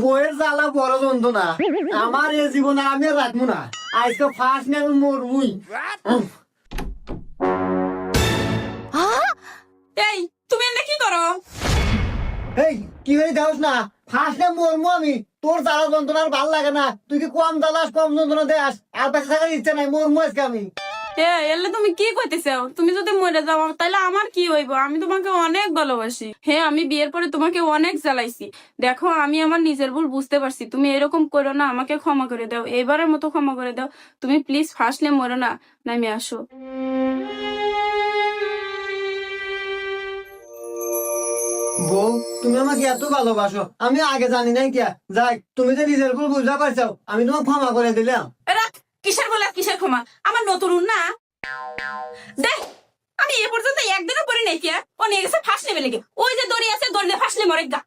বইয়ের জ্বালা বড় যন্ত্রণা। আমার এই জীবনে আমি আর রাখবো না। আজকে ফার্স্ট নিয়ে আমি মরবই। এই তুমি এনে কি করো? এই কি হয়ে যাওস না, ফার্স্ট নিয়ে মরবো আমি। তোর জ্বালা যন্ত্রণা আর ভাল লাগে না, তুই কি কম জ্বালাস কম যন্ত্রণা দেস, আর বেঁচে থাকার ইচ্ছা নাই, মরবো আজকে আমি। এলে তুমি কি কইতেছো? তুমি যদি মরে যাও তাহলে আমার কি হইব? আমি তোমাকে অনেক ভালোবাসি। হ্যাঁ, আমি বিয়ের পরে তোমাকে অনেক জ্বালাইছি। দেখো, আমি আমার নিজের ভুল বুঝতে পারছি। তুমি এরকম করো না, আমাকে ক্ষমা করে দাও, এবারের মতো ক্ষমা করে দাও। তুমি প্লিজ ফার্স্টলে মরো না, নামে আসো। বউ, তুমি আমাকে এত ভালোবাসো, আমি আগে জানি নাই কে। যাই, তুমি যে নিজের ভুল বুঝতে পারছো, আমি তোমাকে ক্ষমা করে দিলাম। রাখ, কিসের বলে কিসের ক্ষমা? আমার নতুন না দেখ, আমি এ পর্যন্ত একদিনও পরে নাই কে ও নিয়ে গেছে ফার্স্ট লেভেলে। ওই যে দড়ি আছে, দড়ি দিয়ে ফার্স্ট মরে গা।